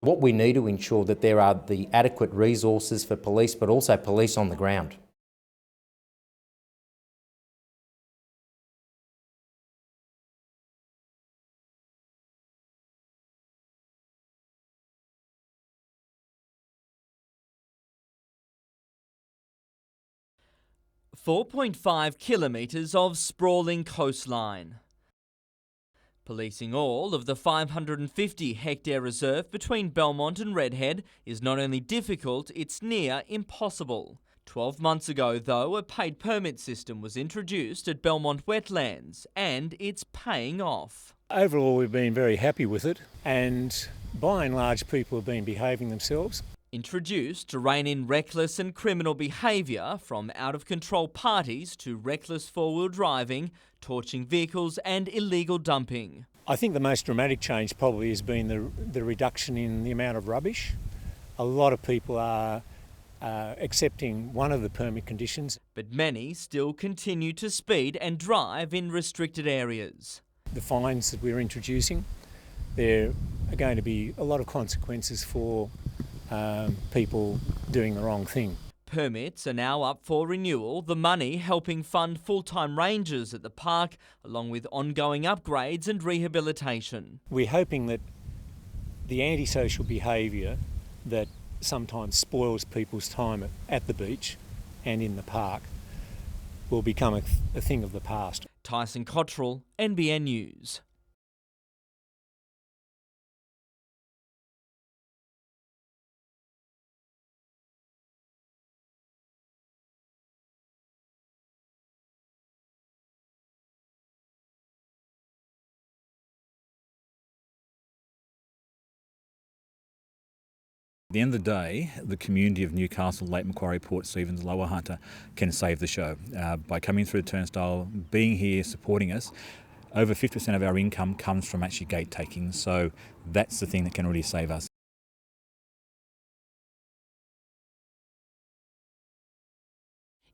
What we need to ensure that there are the adequate resources for police, but also police on the ground. .5 kilometres of sprawling coastline. Policing all of the 550-hectare reserve between Belmont and Redhead is not only difficult, it's near impossible. 12 months ago, though, a paid permit system was introduced at Belmont Wetlands, and it's paying off. Overall, we've been very happy with it, and by and large, people have been behaving themselves. Introduced to rein in reckless and criminal behaviour, from out-of-control parties to reckless four-wheel driving, torching vehicles and illegal dumping. I think the most dramatic change probably has been the reduction in the amount of rubbish. A lot of people are accepting one of the permit conditions. But many still continue to speed and drive in restricted areas. The fines that we're introducing, there are going to be a lot of consequences for people doing the wrong thing. Permits are now up for renewal, the money helping fund full-time rangers at the park, along with ongoing upgrades and rehabilitation. We're hoping that the antisocial behaviour that sometimes spoils people's time at the beach and in the park will become a thing of the past. Tyson Cottrell, NBN News. At the end of the day, the community of Newcastle, Lake Macquarie, Port Stephens, Lower Hunter can save the show. By coming through the turnstile, being here, supporting us, over 50% of our income comes from actually gate taking, so that's the thing that can really save us.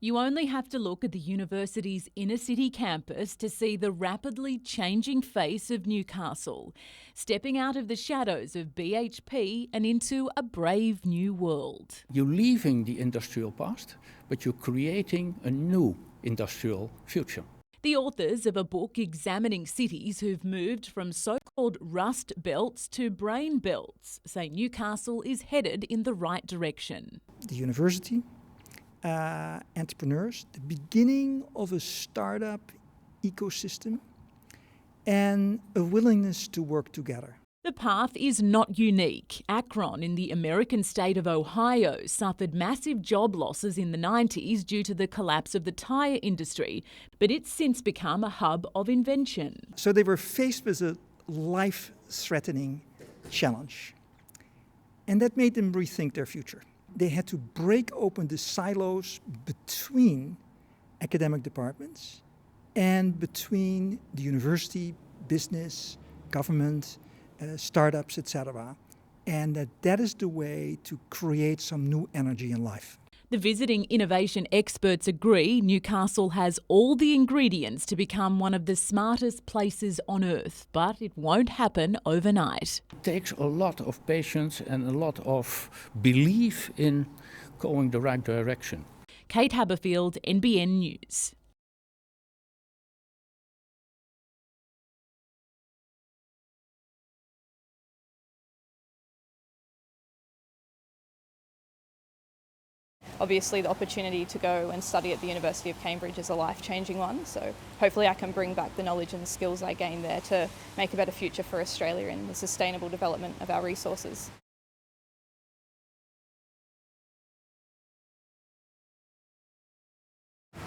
You only have to look at the university's inner-city campus to see the rapidly changing face of Newcastle, stepping out of the shadows of BHP and into a brave new world. You're leaving the industrial past, but you're creating a new industrial future. The authors of a book examining cities who've moved from so-called rust belts to brain belts say Newcastle is headed in the right direction. The university, entrepreneurs, the beginning of a startup ecosystem, and a willingness to work together. The path is not unique. Akron in the American state of Ohio suffered massive job losses in the 90s due to the collapse of the tyre industry, but it's since become a hub of invention. So they were faced with a life-threatening challenge, and that made them rethink their future. They had to break open the silos between academic departments and between the university, business, government, startups, etc. And that is the way to create some new energy in life. The visiting innovation experts agree Newcastle has all the ingredients to become one of the smartest places on earth, but it won't happen overnight. It takes a lot of patience and a lot of belief in going the right direction. Kate Haberfield, NBN News. Obviously, the opportunity to go and study at the University of Cambridge is a life-changing one, so hopefully I can bring back the knowledge and skills I gained there to make a better future for Australia in the sustainable development of our resources.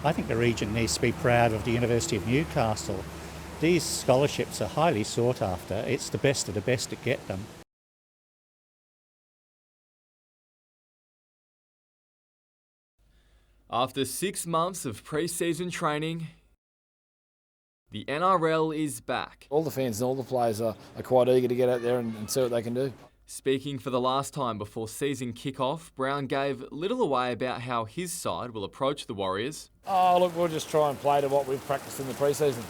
I think the region needs to be proud of the University of Newcastle. These scholarships are highly sought after. It's the best of the best that get them. After 6 months of pre-season training, the NRL is back. All the fans and all the players are quite eager to get out there and see what they can do. Speaking for the last time before season kick-off, Brown gave little away about how his side will approach the Warriors. Oh, look, we'll just try and play to what we've practiced in the pre-season.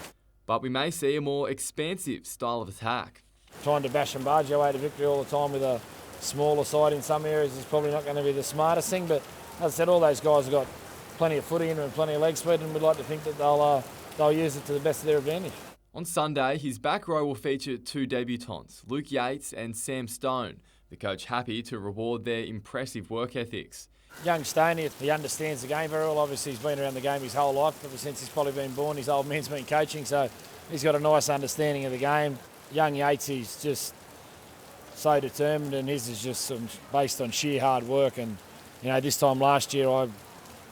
But we may see a more expansive style of attack. Trying to bash and barge our way to victory all the time with a smaller side in some areas is probably not going to be the smartest thing. But as I said, all those guys have got plenty of footy in them and plenty of leg speed, and we'd like to think that they'll use it to the best of their advantage. On Sunday, his back row will feature two debutants, Luke Yates and Sam Stone, the coach happy to reward their impressive work ethics. Young Stoney, he understands the game very well. Obviously, he's been around the game his whole life, ever since he's probably been born. His old man's been coaching, so he's got a nice understanding of the game. Young Yates, he's just so determined, and his is just based on sheer hard work. And this time last year, I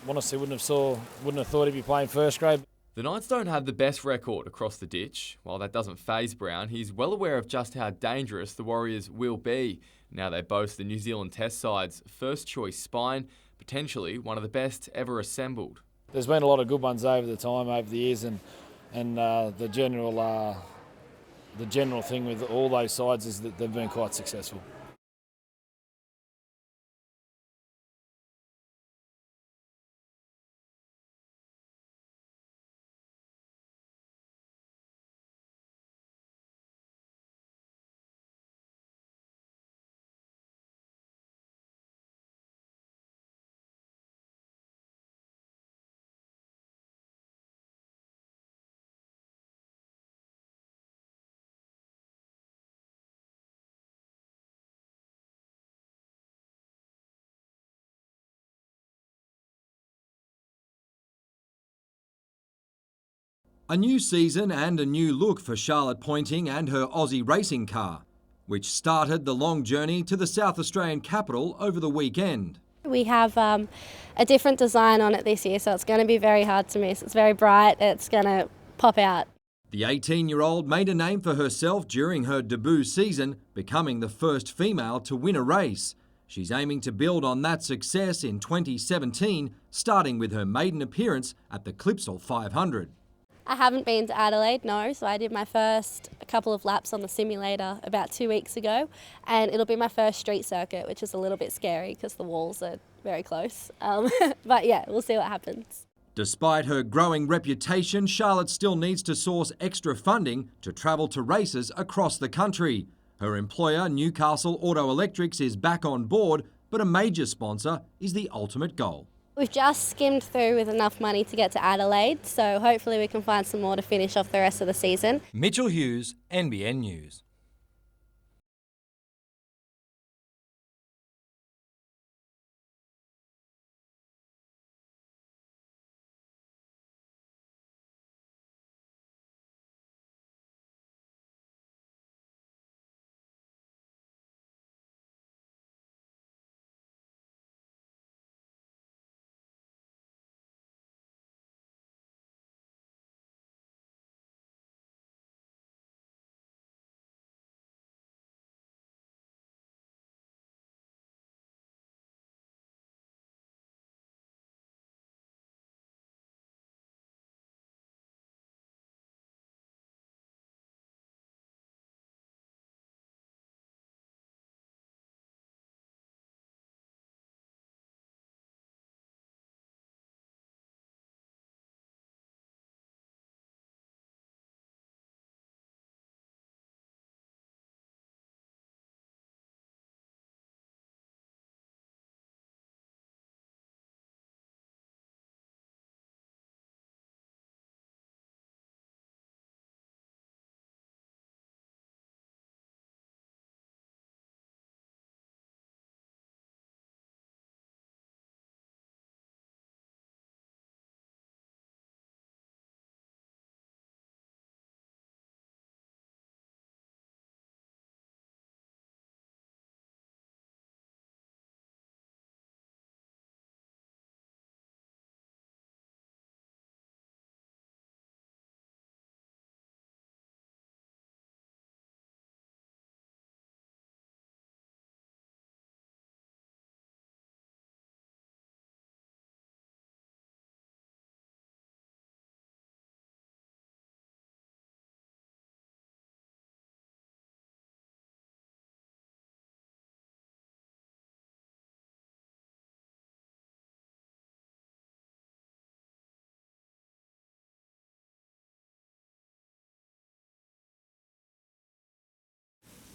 honestly wouldn't have thought he'd be playing first grade. The Knights don't have the best record across the ditch. While that doesn't faze Brown, he's well aware of just how dangerous the Warriors will be. Now they boast the New Zealand Test side's first choice spine, potentially one of the best ever assembled. There's been a lot of good ones over the years, and the general thing with all those sides is that they've been quite successful. A new season and a new look for Charlotte Pointing and her Aussie racing car, which started the long journey to the South Australian capital over the weekend. We have a different design on it this year, so it's going to be very hard to miss. It's very bright, it's going to pop out. The 18-year-old made a name for herself during her debut season, becoming the first female to win a race. She's aiming to build on that success in 2017, starting with her maiden appearance at the Clipsal 500. I haven't been to Adelaide, no, so I did my first couple of laps on the simulator about 2 weeks ago, and it'll be my first street circuit, which is a little bit scary because the walls are very close. But yeah, we'll see what happens. Despite her growing reputation, Charlotte still needs to source extra funding to travel to races across the country. Her employer, Newcastle Auto Electrics, is back on board, but a major sponsor is the ultimate goal. We've just skimmed through with enough money to get to Adelaide, so hopefully we can find some more to finish off the rest of the season. Mitchell Hughes, NBN News.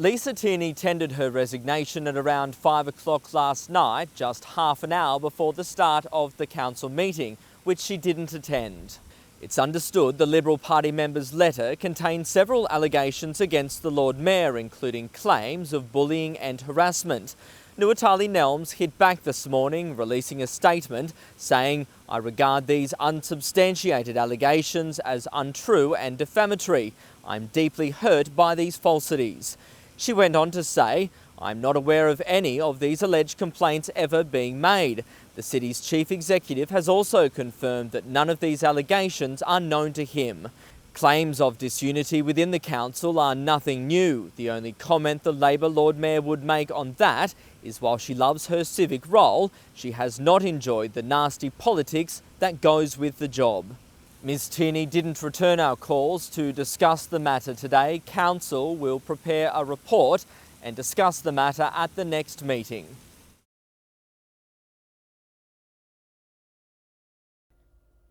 Lisa Tierney tendered her resignation at around 5 o'clock last night, just half an hour before the start of the council meeting, which she didn't attend. It's understood the Liberal Party member's letter contains several allegations against the Lord Mayor, including claims of bullying and harassment. Nuatali Nelms hit back this morning, releasing a statement saying, "I regard these unsubstantiated allegations as untrue and defamatory. I'm deeply hurt by these falsities." She went on to say, "I'm not aware of any of these alleged complaints ever being made." The city's chief executive has also confirmed that none of these allegations are known to him. Claims of disunity within the council are nothing new. The only comment the Labor Lord Mayor would make on that is while she loves her civic role, she has not enjoyed the nasty politics that goes with the job. Ms Tierney didn't return our calls to discuss the matter today. Council will prepare a report and discuss the matter at the next meeting.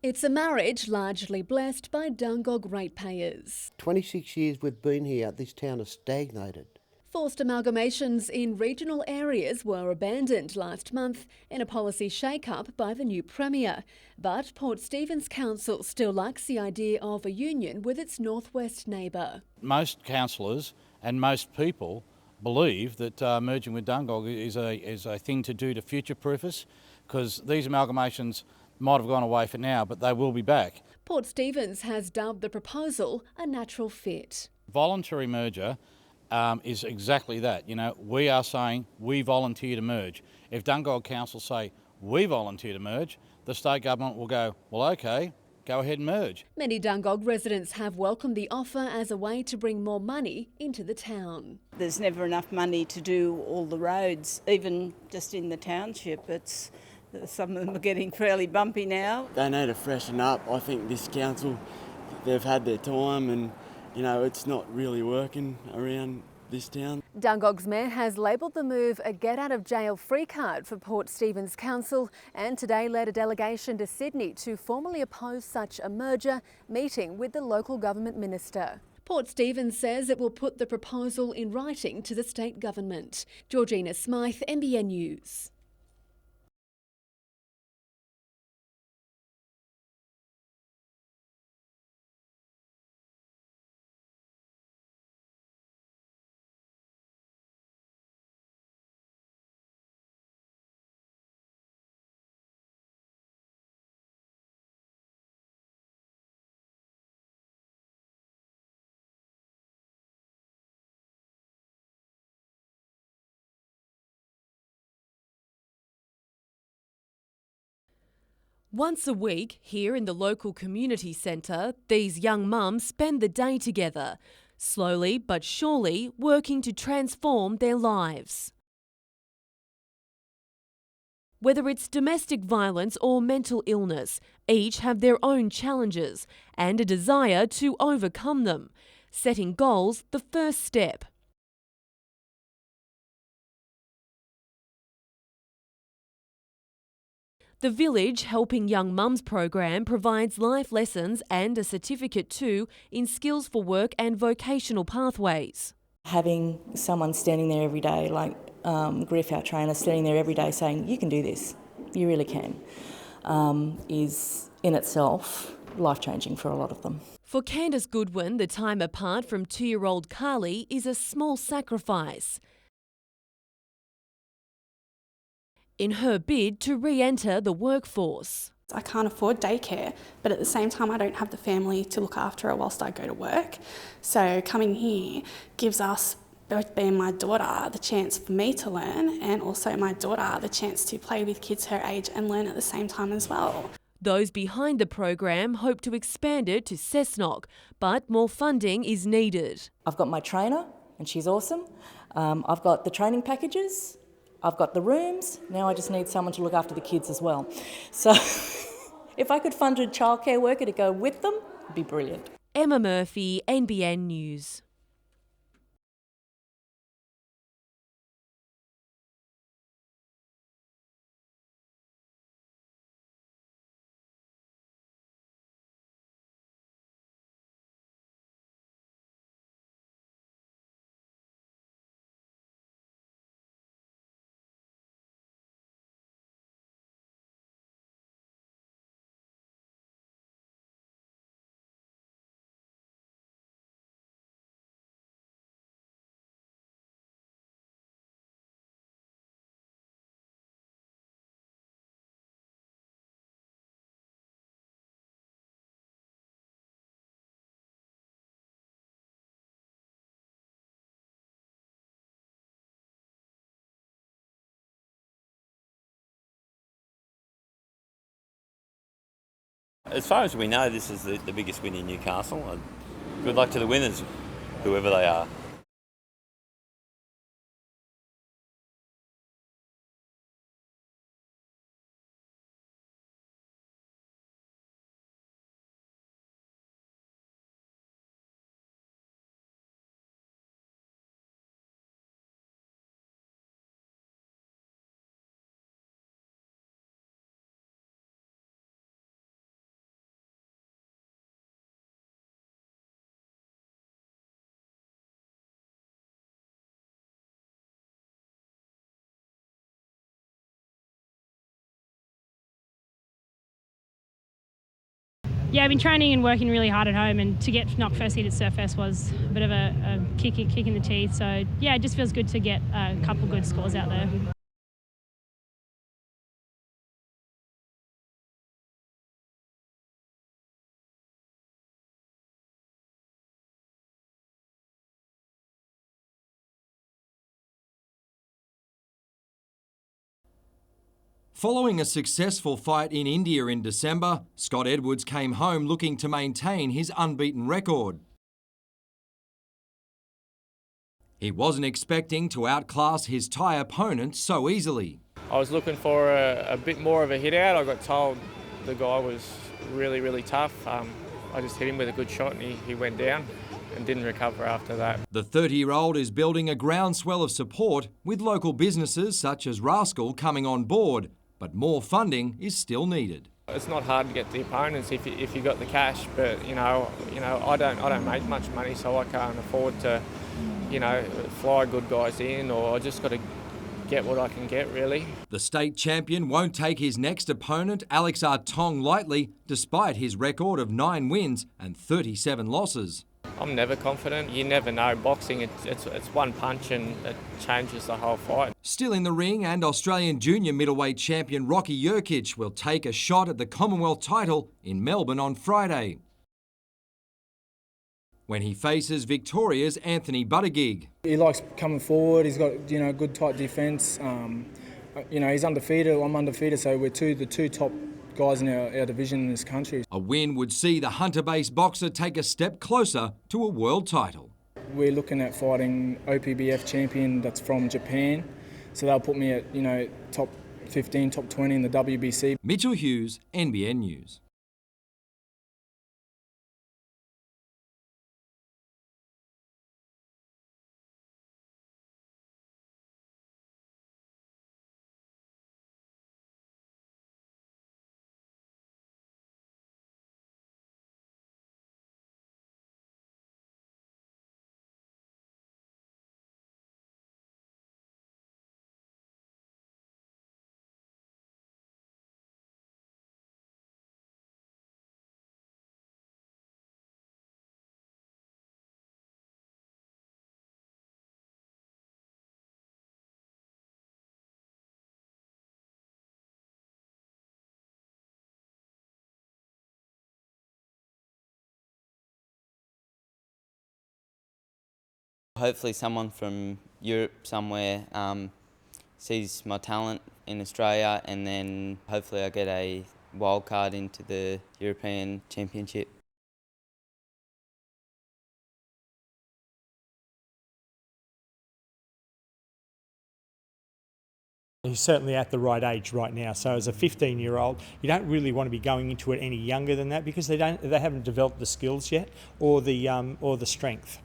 It's a marriage largely blessed by Dungog ratepayers. 26 years we've been here, this town has stagnated. Forced amalgamations in regional areas were abandoned last month in a policy shake-up by the new Premier. But Port Stephens Council still likes the idea of a union with its northwest neighbour. Most councillors and most people believe that merging with Dungog is a thing to do to future-proof us, because these amalgamations might have gone away for now, but they will be back. Port Stephens has dubbed the proposal a natural fit. Voluntary merger is exactly that. You know, we are saying we volunteer to merge. If Dungog Council say we volunteer to merge, the state government will go, well, okay, go ahead and merge. Many Dungog residents have welcomed the offer as a way to bring more money into the town. There's never enough money to do all the roads, even just in the township. Some of them are getting fairly bumpy now. They need to freshen up. I think this council, they've had their time and, you know, it's not really working around this town. Dungog's mayor has labelled the move a get-out-of-jail-free card for Port Stephens Council and today led a delegation to Sydney to formally oppose such a merger, meeting with the local government minister. Port Stephens says it will put the proposal in writing to the state government. Georgina Smythe, NBN News. Once a week, here in the local community centre, these young mums spend the day together, slowly but surely working to transform their lives. Whether it's domestic violence or mental illness, each have their own challenges and a desire to overcome them. Setting goals the first step. The Village Helping Young Mums program provides life lessons and a certificate too in skills for work and vocational pathways. Having someone standing there every day, like Griff, our trainer, standing there every day saying, you can do this, you really can, is in itself life-changing for a lot of them. For Candice Goodwin, the time apart from 2-year-old Carly is a small sacrifice in her bid to re-enter the workforce. I can't afford daycare, but at the same time I don't have the family to look after her whilst I go to work. So coming here gives us, both me and my daughter, the chance for me to learn and also my daughter the chance to play with kids her age and learn at the same time as well. Those behind the program hope to expand it to Cessnock, but more funding is needed. I've got my trainer and she's awesome. I've got the training packages. I've got the rooms, now I just need someone to look after the kids as well. So if I could fund a childcare worker to go with them, it'd be brilliant. Emma Murphy, NBN News. As far as we know, this is the biggest win in Newcastle. And good luck to the winners, whoever they are. Yeah, I've been training and working really hard at home, and to get knocked first heat at Surfest was a bit of a kick in the teeth. So yeah, it just feels good to get a couple good scores out there. Following a successful fight in India in December, Scott Edwards came home looking to maintain his unbeaten record. He wasn't expecting to outclass his Thai opponent so easily. I was looking for a bit more of a hit out. I got told the guy was really tough. I just hit him with a good shot and he went down and didn't recover after that. The 30-year-old is building a groundswell of support with local businesses such as Rascal coming on board, but more funding is still needed. It's not hard to get the opponents if you got the cash, but I don't make much money, so I can't afford to fly good guys in, or I just got to get what I can get, really. The state champion won't take his next opponent, Alex Artong, lightly, despite his record of 9 wins and 37 losses. I'm never confident. You never know. Boxing, it's one punch and it changes the whole fight. Still in the ring, and Australian junior middleweight champion Rocky Jurkic will take a shot at the Commonwealth title in Melbourne on Friday, when he faces Victoria's Anthony Buttigieg. He likes coming forward. He's got good tight defence. He's undefeated. I'm undefeated, so we're the two top guys in our division in this country. A win would see the Hunter-based boxer take a step closer to a world title. We're looking at fighting OPBF champion that's from Japan, so they'll put me at top 15, top 20 in the WBC. Mitchell Hughes, NBN News. Hopefully someone from Europe somewhere sees my talent in Australia, and then hopefully I get a wild card into the European Championship. He's certainly at the right age right now. So as a 15-year-old, you don't really want to be going into it any younger than that, because they haven't developed the skills yet or the strength.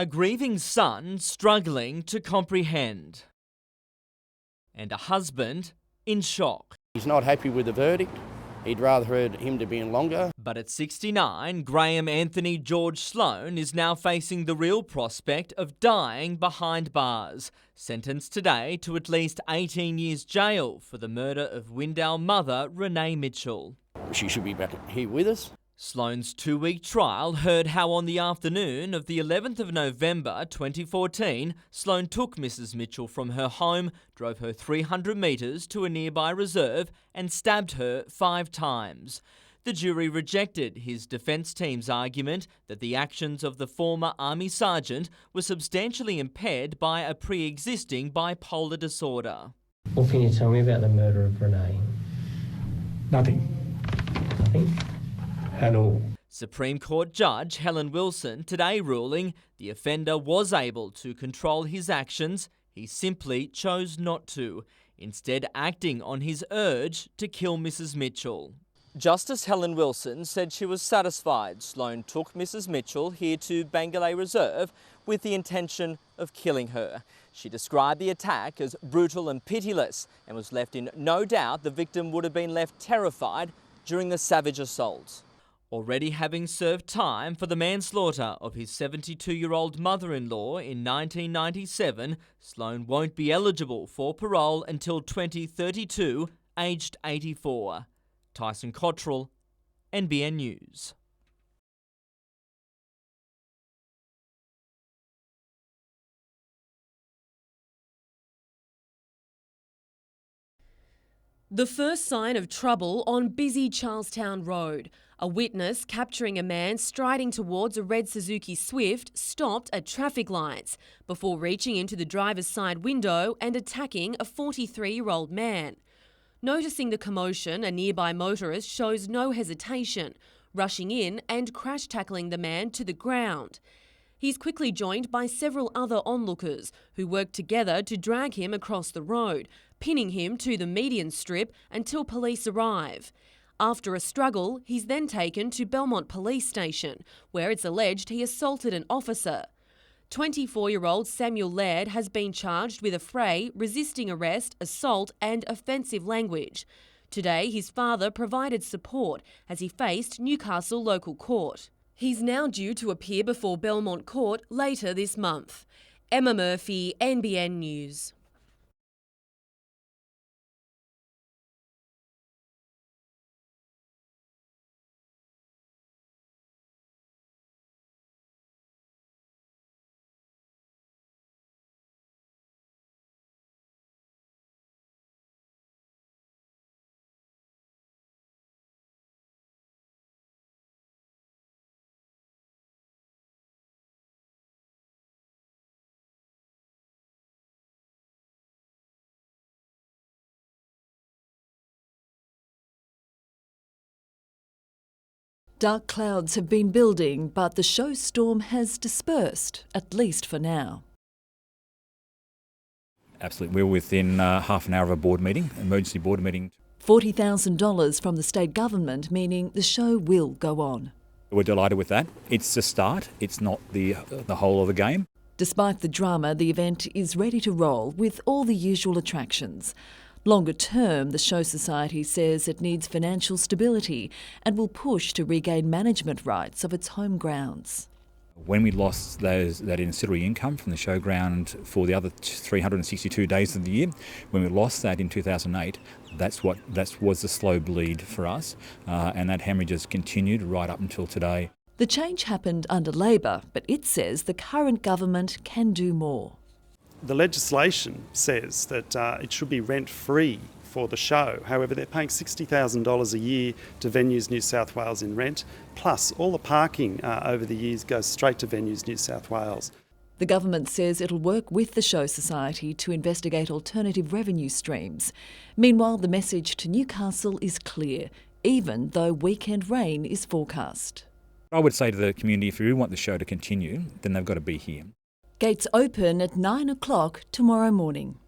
A grieving son struggling to comprehend. And a husband in shock. He's not happy with the verdict. He'd rather heard him to be in longer. But at 69, Graham Anthony George Sloan is now facing the real prospect of dying behind bars, sentenced today to at least 18 years jail for the murder of Windale mother Renee Mitchell. She should be back here with us. Sloan's 2-week trial heard how on the afternoon of the 11th of November 2014, Sloan took Mrs Mitchell from her home, drove her 300 metres to a nearby reserve and stabbed her 5 times. The jury rejected his defence team's argument that the actions of the former Army sergeant were substantially impaired by a pre-existing bipolar disorder. What can you tell me about the murder of Renee? Nothing. Nothing? At all. Supreme Court Judge Helen Wilson today ruling the offender was able to control his actions. He simply chose not to, instead acting on his urge to kill Mrs Mitchell. Justice Helen Wilson said she was satisfied Sloan took Mrs Mitchell here to Bangalore Reserve with the intention of killing her. She described the attack as brutal and pitiless and was left in no doubt the victim would have been left terrified during the savage assault. Already having served time for the manslaughter of his 72-year-old mother-in-law in 1997, Sloan won't be eligible for parole until 2032, aged 84. Tyson Cottrell, NBN News. The first sign of trouble on busy Charlestown Road. A witness capturing a man striding towards a red Suzuki Swift stopped at traffic lights before reaching into the driver's side window and attacking a 43-year-old man. Noticing the commotion, a nearby motorist shows no hesitation, rushing in and crash tackling the man to the ground. He's quickly joined by several other onlookers who work together to drag him across the road, pinning him to the median strip until police arrive. After a struggle, he's then taken to Belmont Police Station, where it's alleged he assaulted an officer. 24-year-old Samuel Laird has been charged with affray, resisting arrest, assault and offensive language. Today, his father provided support as he faced Newcastle Local Court. He's now due to appear before Belmont Court later this month. Emma Murphy, NBN News. Dark clouds have been building, but the show storm has dispersed, at least for now. Absolutely. We're within half an hour of a board meeting, emergency board meeting. $40,000 from the state government, meaning the show will go on. We're delighted with that. It's the start. It's not the whole of the game. Despite the drama, the event is ready to roll with all the usual attractions. Longer term, the Show Society says it needs financial stability and will push to regain management rights of its home grounds. When we lost that ancillary income from the showground for the other 362 days of the year, when we lost that in 2008, that was the slow bleed for us, and that hemorrhage has continued right up until today. The change happened under Labor, but it says the current government can do more. The legislation says that it should be rent-free for the show. However, they're paying $60,000 a year to Venues New South Wales in rent, plus all the parking over the years goes straight to Venues New South Wales. The government says it'll work with the Show Society to investigate alternative revenue streams. Meanwhile, the message to Newcastle is clear, even though weekend rain is forecast. I would say to the community, if you really want the show to continue, then they've got to be here. Gates open at 9 o'clock tomorrow morning.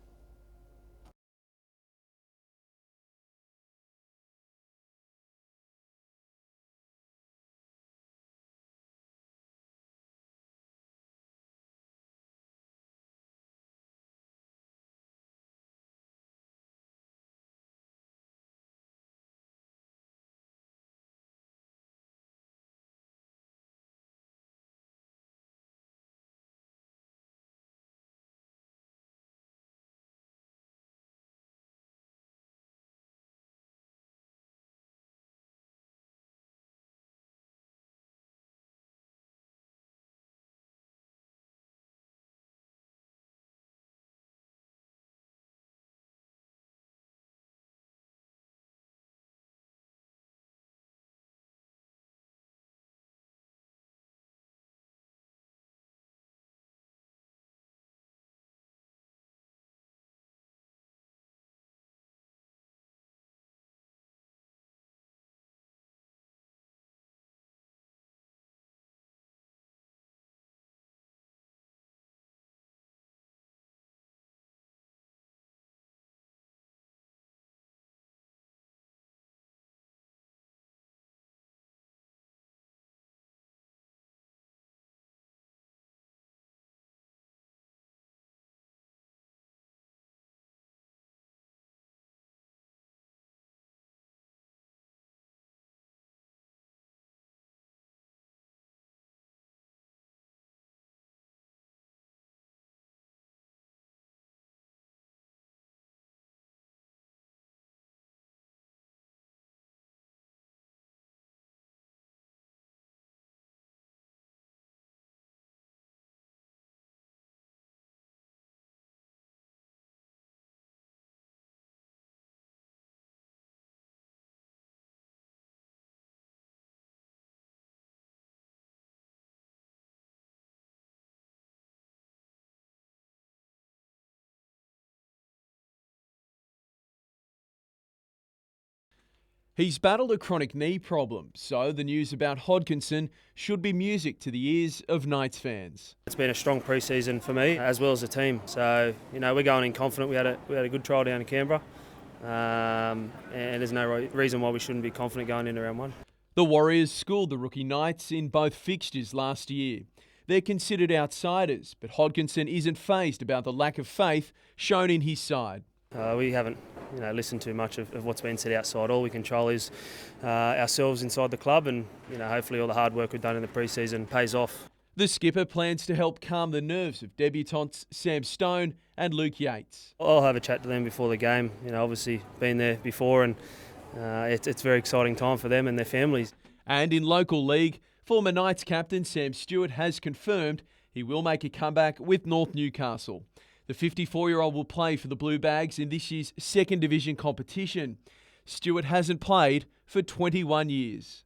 He's battled a chronic knee problem, so the news about Hodkinson should be music to the ears of Knights fans. It's been a strong pre-season for me as well as the team. So, we're going in confident. We had a good trial down in Canberra, and there's no reason why we shouldn't be confident going into round one. The Warriors schooled the rookie Knights in both fixtures last year. They're considered outsiders, but Hodkinson isn't fazed about the lack of faith shown in his side. We haven't listened too much of what's been said outside. All we control is ourselves inside the club, and hopefully all the hard work we've done in the pre-season pays off. The skipper plans to help calm the nerves of debutants Sam Stone and Luke Yates. I'll have a chat to them before the game. Obviously been there before, and it's a very exciting time for them and their families. And in local league, former Knights captain Sam Stewart has confirmed he will make a comeback with North Newcastle. The 54-year-old will play for the Blue Bags in this year's second division competition. Stewart hasn't played for 21 years.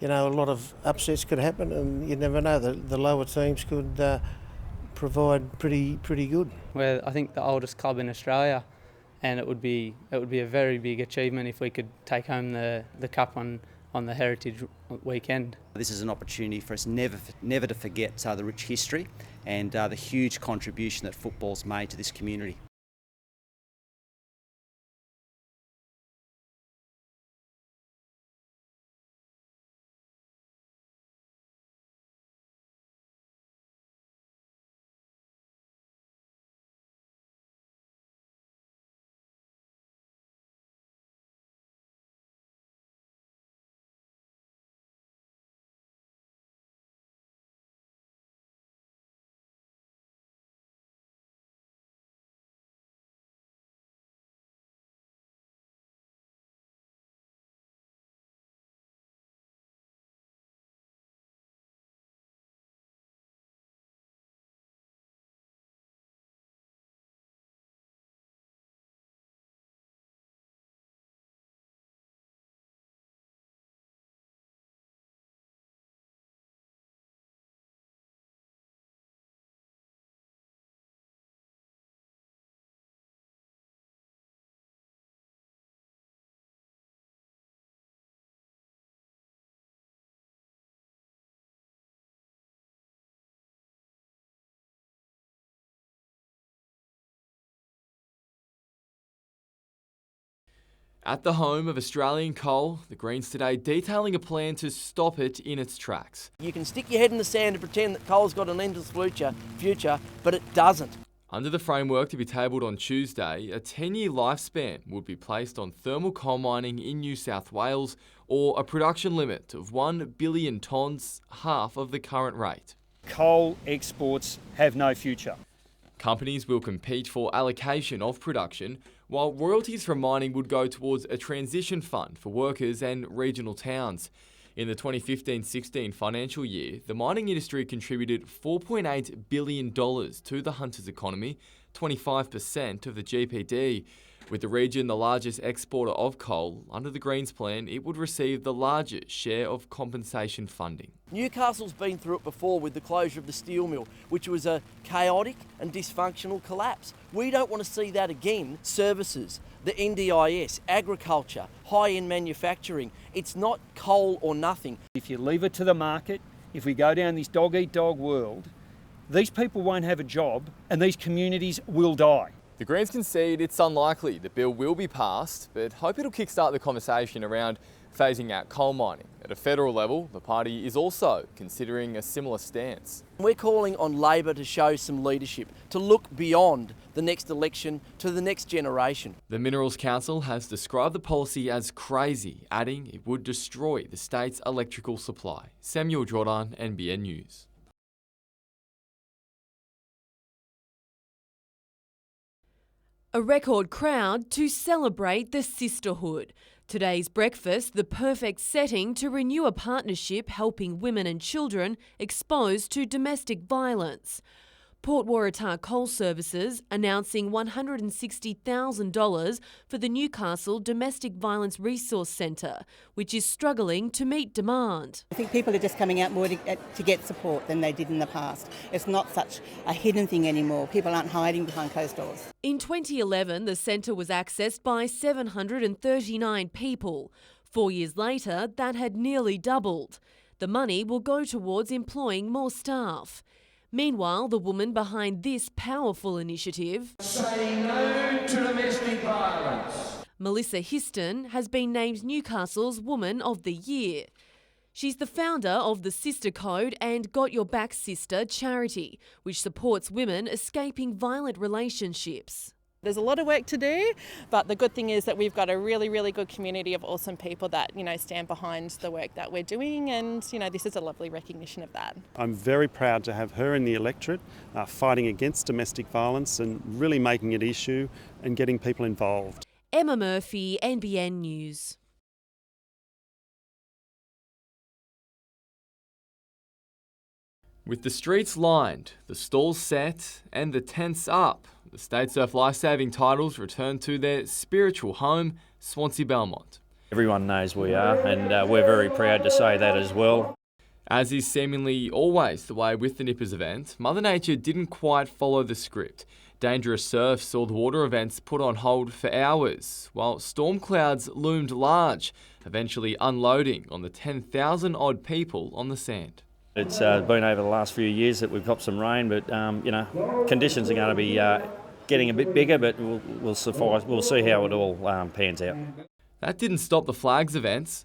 A lot of upsets could happen, and you never know. The lower teams could provide pretty good. We're, I think, the oldest club in Australia, and it would be a very big achievement if we could take home the cup on the Heritage weekend. This is an opportunity for us never to forget the rich history and the huge contribution that football's made to this community. At the home of Australian coal, the Greens today detailing a plan to stop it in its tracks. You can stick your head in the sand and pretend that coal's got an endless future, but it doesn't. Under the framework to be tabled on Tuesday, a 10-year lifespan would be placed on thermal coal mining in New South Wales, or a production limit of 1 billion tonnes, half of the current rate. Coal exports have no future. Companies will compete for allocation of production, while royalties from mining would go towards a transition fund for workers and regional towns. In the 2015-16 financial year, the mining industry contributed $4.8 billion to the Hunter's economy, 25% of the GPD. With the region the largest exporter of coal, under the Greens plan, it would receive the largest share of compensation funding. Newcastle's been through it before with the closure of the steel mill, which was a chaotic and dysfunctional collapse. We don't want to see that again. Services, the NDIS, agriculture, high-end manufacturing. It's not coal or nothing. If you leave it to the market, if we go down this dog-eat-dog world, these people won't have a job and these communities will die. The Greens concede it's unlikely the bill will be passed, but hope it'll kickstart the conversation around phasing out coal mining. At a federal level, the party is also considering a similar stance. We're calling on Labor to show some leadership, to look beyond the next election to the next generation. The Minerals Council has described the policy as crazy, adding it would destroy the state's electrical supply. Samuel Jordan, NBN News. A record crowd to celebrate the sisterhood. Today's breakfast, the perfect setting to renew a partnership helping women and children exposed to domestic violence. Port Waratah Coal Services announcing $160,000 for the Newcastle Domestic Violence Resource Centre, which is struggling to meet demand. I think people are just coming out more to get support than they did in the past. It's not such a hidden thing anymore. People aren't hiding behind closed doors. In 2011, the centre was accessed by 739 people. 4 years later, that had nearly doubled. The money will go towards employing more staff. Meanwhile, the woman behind this powerful initiative, Say no to domestic violence. Melissa Histon, has been named Newcastle's Woman of the Year. She's the founder of the Sister Code and Got Your Back Sister charity, which supports women escaping violent relationships. There's a lot of work to do, but the good thing is that we've got a really, really good community of awesome people that, stand behind the work that we're doing, and, this is a lovely recognition of that. I'm very proud to have her in the electorate, fighting against domestic violence and really making it issue and getting people involved. Emma Murphy, NBN News. With the streets lined, the stalls set and the tents up, the State Surf Lifesaving titles return to their spiritual home, Swansea Belmont. Everyone knows we are, and we're very proud to say that as well. As is seemingly always the way with the Nippers event, Mother Nature didn't quite follow the script. Dangerous surf saw the water events put on hold for hours, while storm clouds loomed large, eventually unloading on the 10,000 odd people on the sand. It's been over the last few years that we've got some rain, but conditions are going to be getting a bit bigger, but we'll suffice. We'll see how it all pans out. That didn't stop the flags events.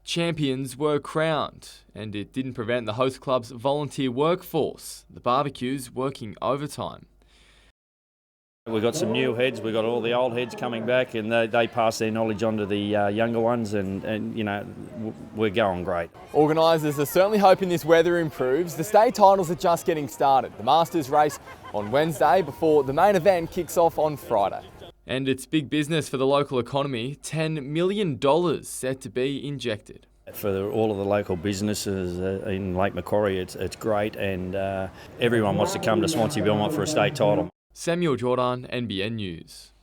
Champions were crowned, and it didn't prevent the host club's volunteer workforce, the barbecues, working overtime. We've got some new heads, we've got all the old heads coming back, and they pass their knowledge on to the younger ones, and we're going great. Organisers are certainly hoping this weather improves. The state titles are just getting started. The Masters race on Wednesday before the main event kicks off on Friday. And it's big business for the local economy, $10 million set to be injected. For all of the local businesses in Lake Macquarie, it's great, and everyone wants to come to Swansea Belmont for a state title. Samuel Jordan, NBN News.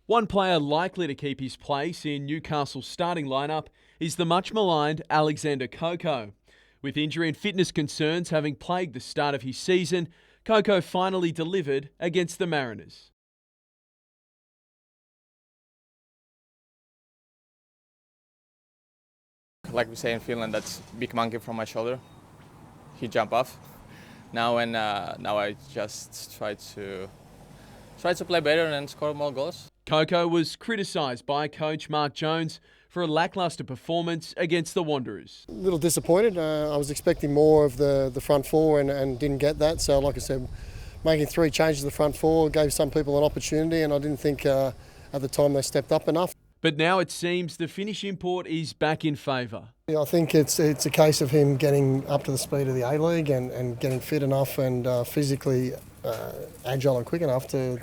One player likely to keep his place in Newcastle's starting lineup is the much maligned Alexander Coco. With injury and fitness concerns having plagued the start of his season, Coco finally delivered against the Mariners. Like we say in Finland, that's big monkey from my shoulder. He jumped off. Now I just try to play better and score more goals. Coco was criticised by coach Mark Jones for a lacklustre performance against the Wanderers. A little disappointed. I was expecting more of the front four and didn't get that. So like I said, making 3 changes to the front four gave some people an opportunity, and I didn't think at the time they stepped up enough. But now it seems the Finnish import is back in favour. Yeah, I think it's a case of him getting up to the speed of the A-League and getting fit enough and physically agile and quick enough to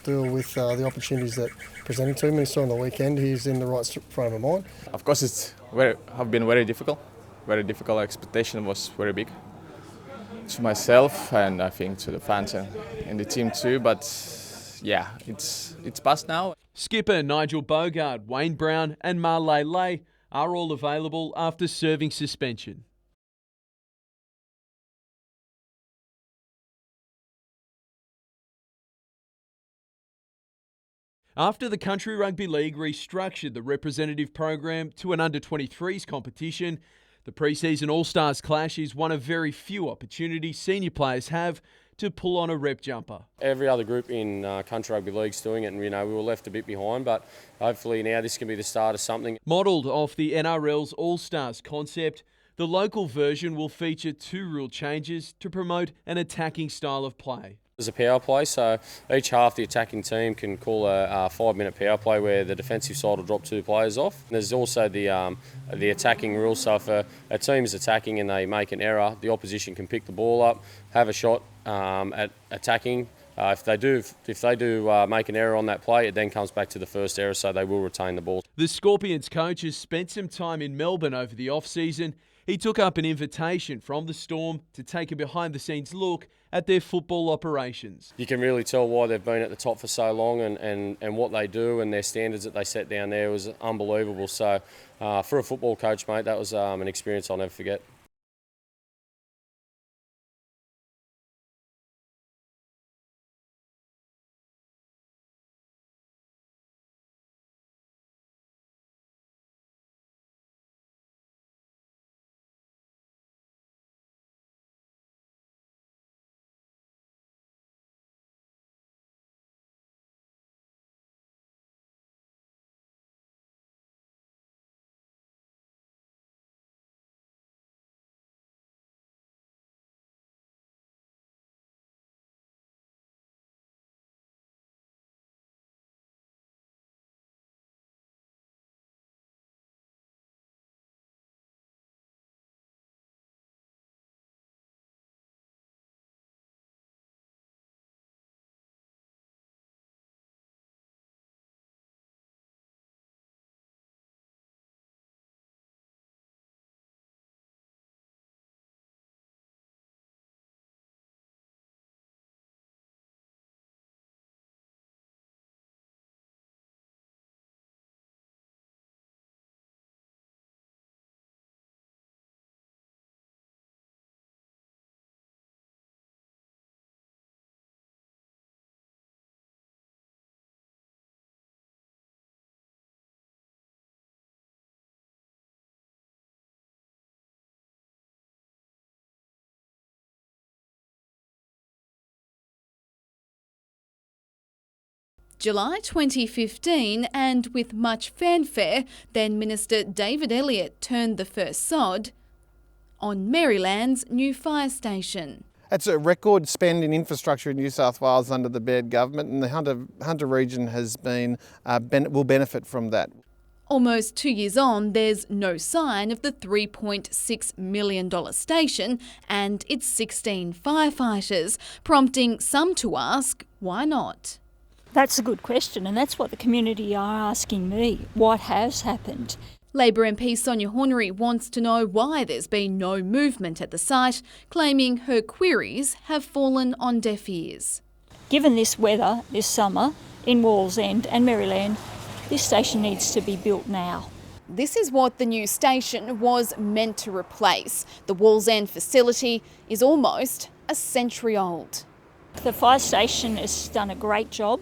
deal with the opportunities that presented to him. And so on the weekend, he's in the right frame of mind. Of course, have been very difficult. Very difficult. Expectation was very big to myself and I think to the fans and the team too. But yeah, it's past now. Skipper Nigel Bogard, Wayne Brown and Marley Lay are all available after serving suspension. After the Country Rugby League restructured the representative program to an under-23s competition, the pre-season All-Stars clash is one of very few opportunities senior players have to pull on a rep jumper. Every other group in Country Rugby League's doing it, and we were left a bit behind, but hopefully now this can be the start of something. Modelled off the NRL's All-Stars concept, the local version will feature 2 rule changes to promote an attacking style of play. There's a power play, so each half the attacking team can call a 5-minute power play where the defensive side will drop 2 players off. There's also the attacking rule, so if a team is attacking and they make an error, the opposition can pick the ball up, have a shot at attacking. If they do make an error on that play, it then comes back to the first error, so they will retain the ball. The Scorpions coach has spent some time in Melbourne over the off-season. He took up an invitation from the Storm to take a behind-the-scenes look at their football operations. You can really tell why they've been at the top for so long and what they do and their standards that they set down there was unbelievable. So for a football coach, mate, that was an experience I'll never forget. July 2015, and with much fanfare, then Minister David Elliott turned the first sod on Maryland's new fire station. It's a record spend in infrastructure in New South Wales under the Baird government, and the Hunter region has will benefit from that. Almost 2 years on, there's no sign of the $3.6 million station and its 16 firefighters, prompting some to ask, why not? That's a good question, and that's what the community are asking me. What has happened? Labor MP Sonia Hornery wants to know why there's been no movement at the site, claiming her queries have fallen on deaf ears. Given this weather this summer, in Wallsend and Maryland, this station needs to be built now. This is what the new station was meant to replace. The Wallsend facility is almost a century old. The fire station has done a great job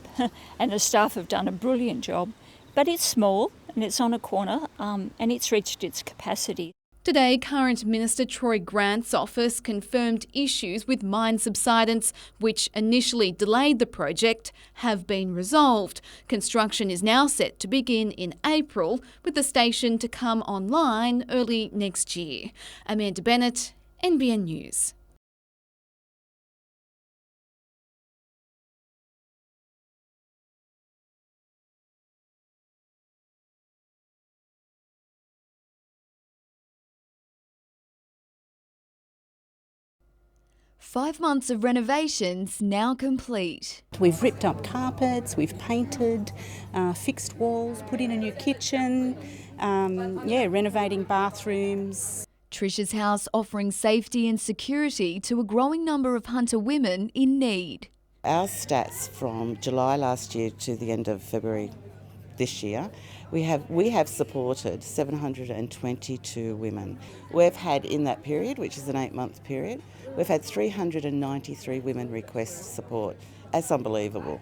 and the staff have done a brilliant job, but it's small and it's on a corner and it's reached its capacity. Today, current Minister Troy Grant's office confirmed issues with mine subsidence, which initially delayed the project, have been resolved. Construction is now set to begin in April, with the station to come online early next year. Amanda Bennett, NBN News. "5 months of renovations now complete." We've ripped up carpets, we've painted, fixed walls, put in a new kitchen, renovating bathrooms. Trisha's House offering safety and security to a growing number of Hunter women in need. Our stats from July last year to the end of February this year, we have supported 722 women. We've had in that period, which is an 8-month period, we've had 393 women request support. That's unbelievable,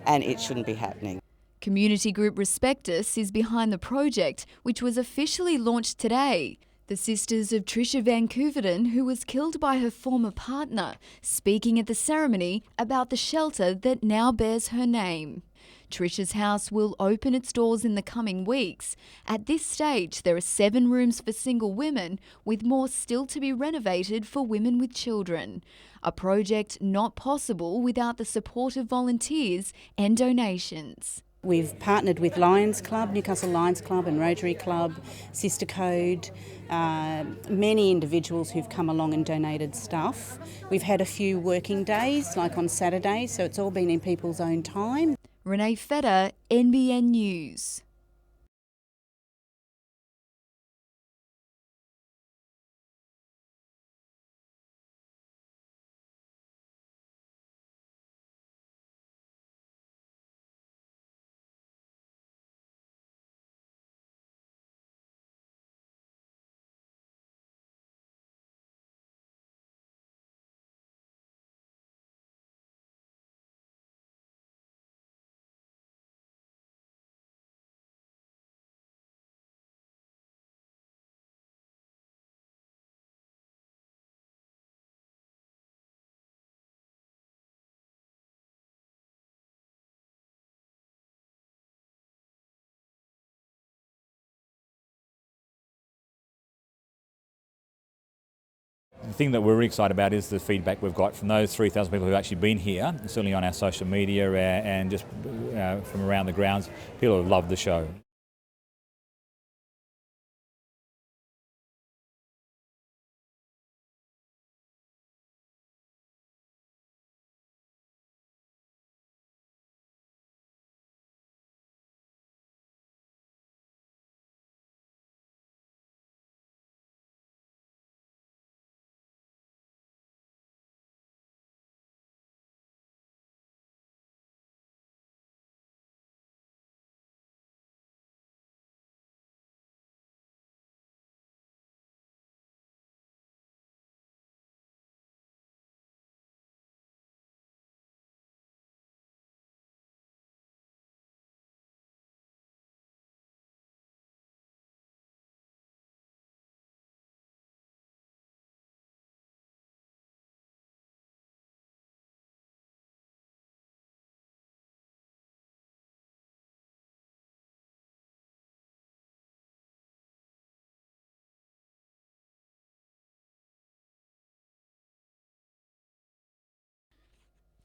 and it shouldn't be happening. Community group Respectus is behind the project, which was officially launched today. The sisters of Trisha Vancouverton, who was killed by her former partner, speaking at the ceremony about the shelter that now bears her name. Trisha's House will open its doors in the coming weeks. At this stage, there are 7 rooms for single women, with more still to be renovated for women with children. A project not possible without the support of volunteers and donations. We've partnered with Lions Club, Newcastle Lions Club and Rotary Club, Sister Code, many individuals who've come along and donated stuff. We've had a few working days, like on Saturdays, so it's all been in people's own time. Renee Feder, NBN News. The thing that we're really excited about is the feedback we've got from those 3,000 people who've actually been here, certainly on our social media and just from around the grounds. People have loved the show.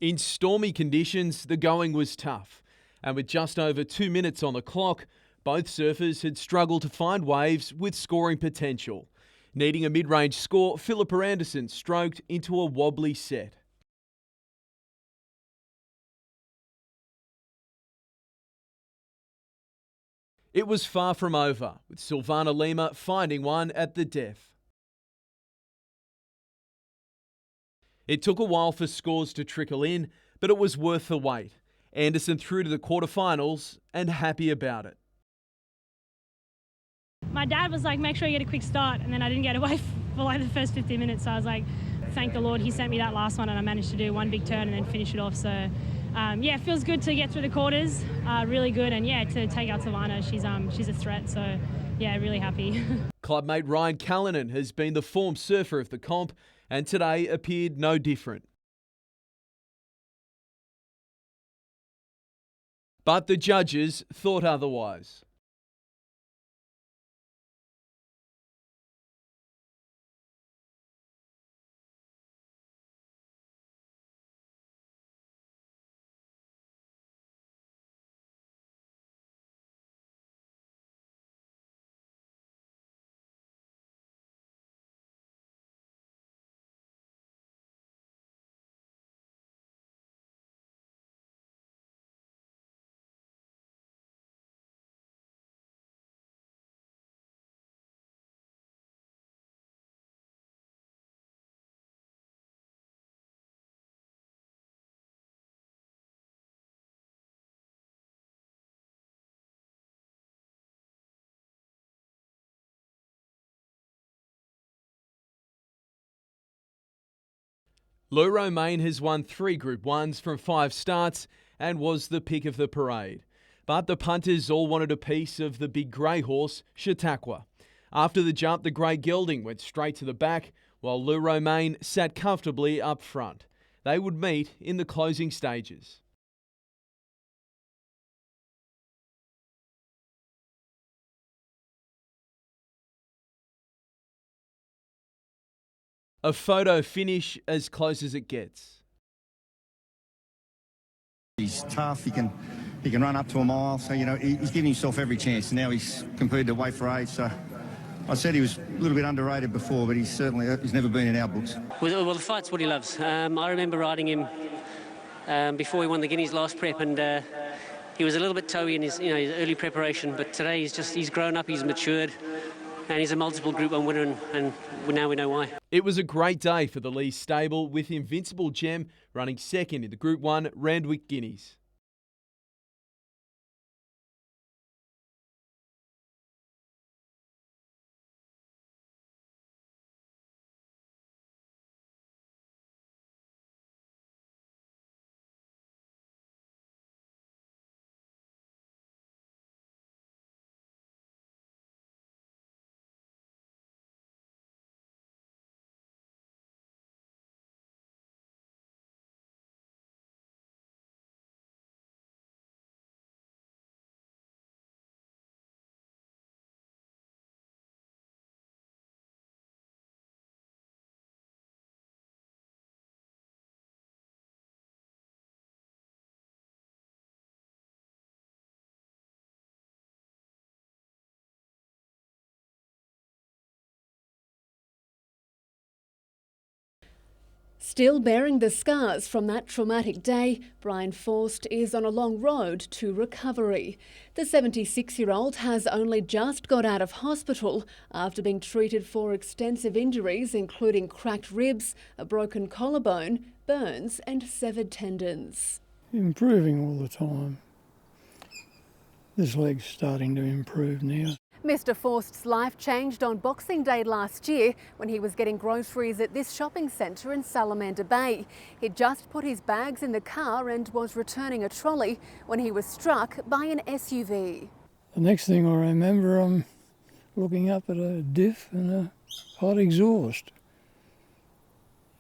In stormy conditions, the going was tough. And with just over 2 minutes on the clock, both surfers had struggled to find waves with scoring potential. Needing a mid-range score, Philippa Anderson stroked into a wobbly set. It was far from over, with Silvana Lima finding one at the death. It took a while for scores to trickle in, but it was worth the wait. Anderson through to the quarterfinals and happy about it. My dad was like, make sure you get a quick start, and then I didn't get away for like the first 15 minutes, so I was like, thank the Lord he sent me that last one and I managed to do one big turn and then finish it off. So yeah, it feels good to get through the quarters, really good, and yeah, to take out Savannah, she's a threat, so yeah, really happy. Clubmate Ryan Callanan has been the form surfer of the comp and today appeared no different. But the judges thought otherwise. Lou Romaine has won 3 Group 1s from 5 starts and was the pick of the parade. But the punters all wanted a piece of the big grey horse, Chautauqua. After the jump, the grey gelding went straight to the back, while Lou Romaine sat comfortably up front. They would meet in the closing stages. A photo finish as close as it gets. He's tough, he can run up to a mile, so you know he's giving himself every chance. Now he's competed to weight for age, so I said he was a little bit underrated before, but he's never been in our books. Well, the fight's what he loves. I remember riding him before he won the Guineas last prep, and he was a little bit toey in his his early preparation, but today he's grown up, he's matured. And he's a multiple Group 1 winner, and now we know why. It was a great day for the Lee stable, with Invincible Gem running second in the Group 1 Randwick Guineas. Still bearing the scars from that traumatic day, Brian Forst is on a long road to recovery. The 76-year-old has only just got out of hospital after being treated for extensive injuries, including cracked ribs, a broken collarbone, burns and severed tendons. Improving all the time. This leg's starting to improve now. Mr. Forst's life changed on Boxing Day last year when he was getting groceries at this shopping centre in Salamander Bay. He'd just put his bags in the car and was returning a trolley when he was struck by an SUV. The next thing I remember, I'm looking up at a diff and a hot exhaust.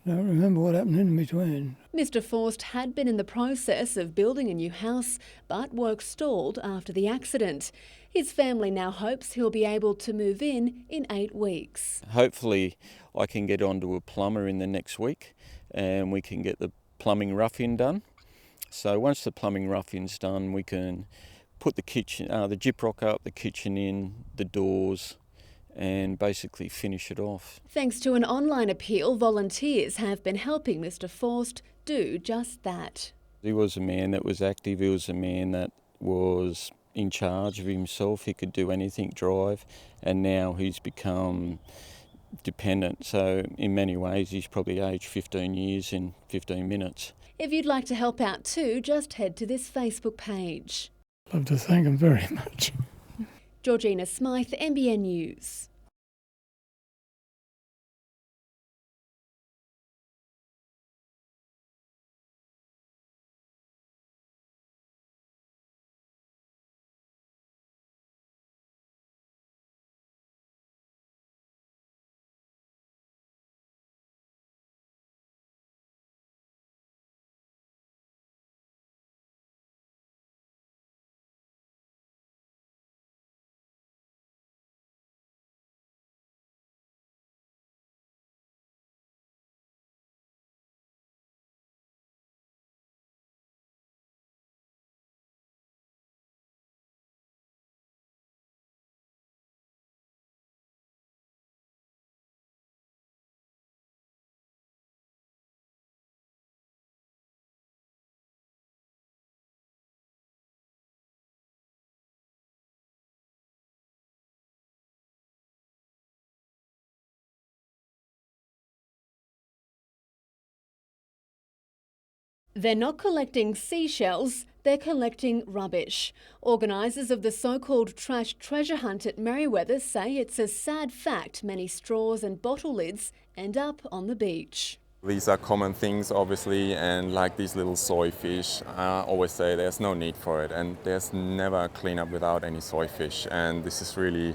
Don't remember what happened in between. Mr. Forst had been in the process of building a new house, but work stalled after the accident. His family now hopes he'll be able to move in 8 weeks. Hopefully I can get onto a plumber in the next week and we can get the plumbing rough-in done. So once the plumbing rough-in's done, we can put the kitchen, the gyprock up, the kitchen in, the doors, and basically finish it off. Thanks to an online appeal, volunteers have been helping Mr. Forst do just that. He was a man that was active, he was a man that was in charge of himself, he could do anything, drive, and now he's become dependent. So in many ways, he's probably aged 15 years in 15 minutes. If you'd like to help out too, just head to this Facebook page. I'd love to thank him very much. Georgina Smythe, NBN News. They're not collecting seashells, they're collecting rubbish. Organisers of the so-called trash treasure hunt at Merewether say it's a sad fact many straws and bottle lids end up on the beach. These are common things, obviously, and like these little soy fish, I always say there's no need for it, and there's never cleanup without any soy fish, and this is really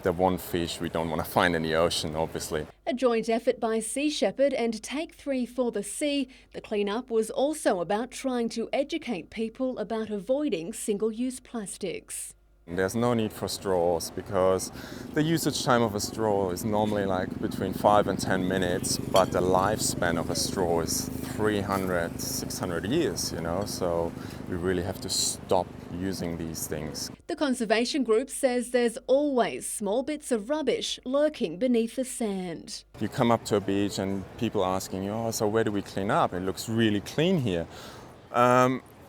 the one fish we don't want to find in the ocean, obviously. A joint effort by Sea Shepherd and Take 3 for the Sea, the clean-up was also about trying to educate people about avoiding single-use plastics. There's no need for straws because the usage time of a straw is normally like between 5 and 10 minutes, but the lifespan of a straw is 300, 600 years, you know, so we really have to stop using these things. The conservation group says there's always small bits of rubbish lurking beneath the sand. You come up to a beach and people asking you, oh, so where do we clean up? It looks really clean here.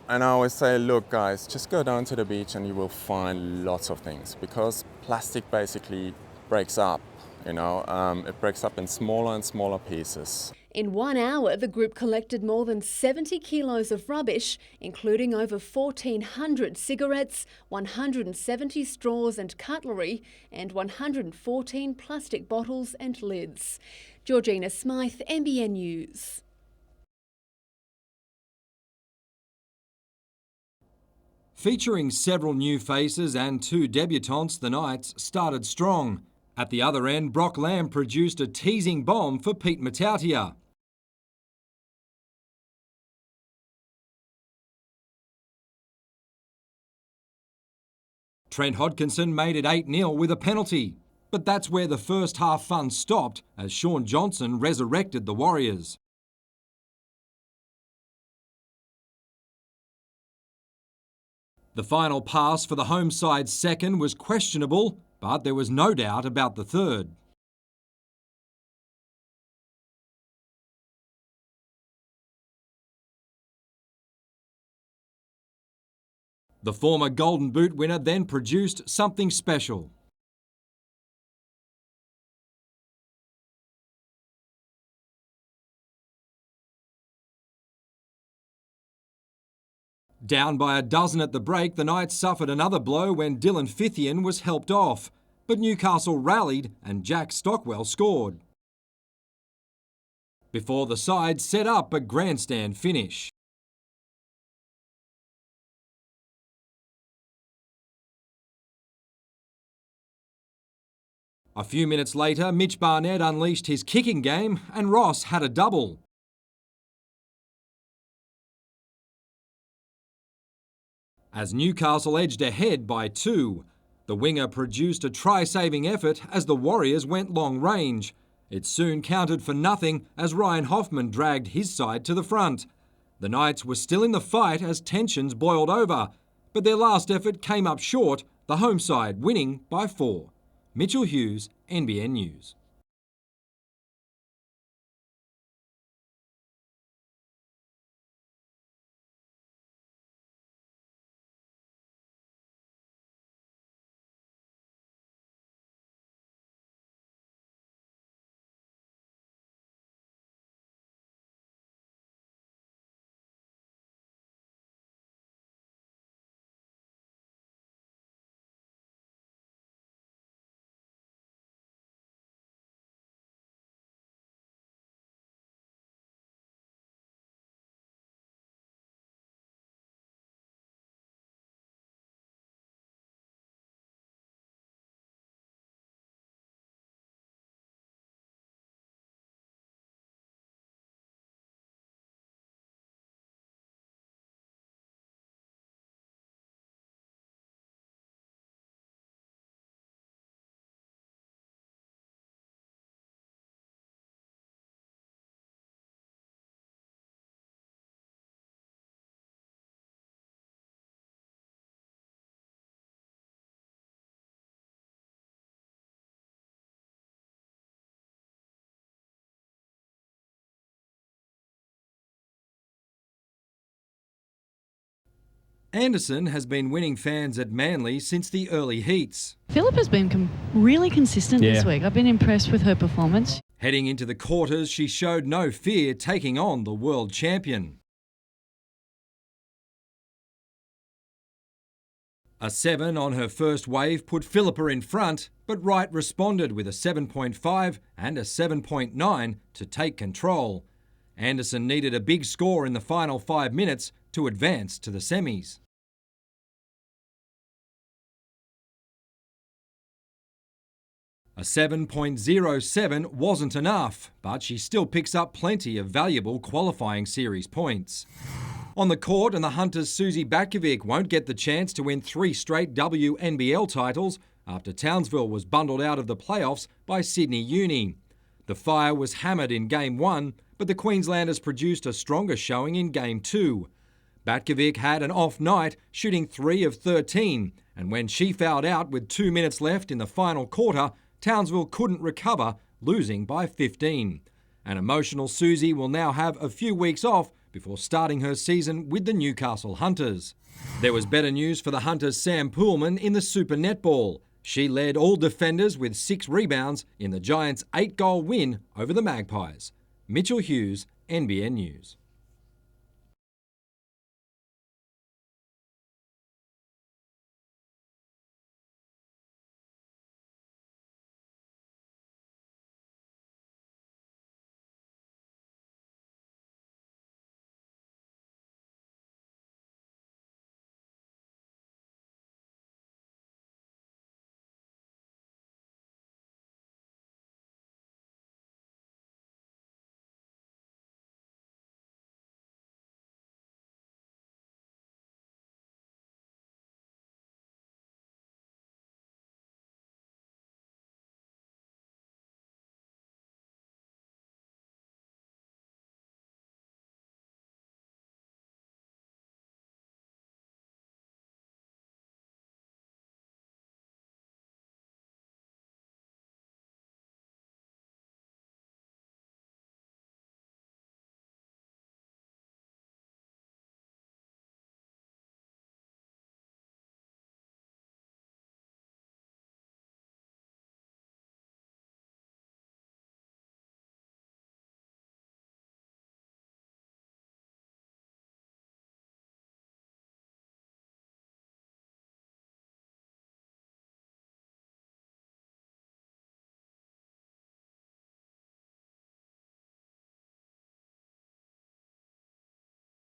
And I always say, look guys, just go down to the beach and you will find lots of things because plastic basically breaks up, you know, it breaks up in smaller and smaller pieces. In 1 hour, the group collected more than 70 kilos of rubbish, including over 1,400 cigarettes, 170 straws and cutlery, and 114 plastic bottles and lids. Georgina Smythe, NBN News. Featuring several new faces and 2 debutantes, the Knights started strong. At the other end, Brock Lamb produced a teasing bomb for Pete Matautia. Trent Hodkinson made it 8-0 with a penalty. But that's where the first half fun stopped as Sean Johnson resurrected the Warriors. The final pass for the home side's second was questionable, but there was no doubt about the third. The former Golden Boot winner then produced something special. Down by a dozen at the break, the Knights suffered another blow when Dylan Fithian was helped off. But Newcastle rallied and Jack Stockwell scored. Before the side set up a grandstand finish. A few minutes later, Mitch Barnett unleashed his kicking game and Ross had a double. As Newcastle edged ahead by 2, the winger produced a try-saving effort as the Warriors went long range. It soon counted for nothing as Ryan Hoffman dragged his side to the front. The Knights were still in the fight as tensions boiled over, but their last effort came up short, the home side winning by 4. Mitchell Hughes, NBN News. Anderson has been winning fans at Manly since the early heats. Phillippa's been really consistent this week. I've been impressed with her performance. Heading into the quarters, she showed no fear taking on the world champion. A 7 on her first wave put Phillippa in front, but Wright responded with a 7.5 and a 7.9 to take control. Anderson needed a big score in the final 5 minutes to advance to the semis. A 7.07 wasn't enough, but she still picks up plenty of valuable qualifying series points. On the court, and the Hunters' Susie Batkovic won't get the chance to win 3 straight WNBL titles after Townsville was bundled out of the playoffs by Sydney Uni. The Fire was hammered in Game 1, but the Queenslanders produced a stronger showing in Game 2. Batkovic had an off night, shooting 3 of 13, and when she fouled out with 2 minutes left in the final quarter, Townsville couldn't recover, losing by 15. An emotional Susie will now have a few weeks off before starting her season with the Newcastle Hunters. There was better news for the Hunters' Sam Poolman in the Super Netball. She led all defenders with 6 rebounds in the Giants' 8-goal win over the Magpies. Mitchell Hughes, NBN News.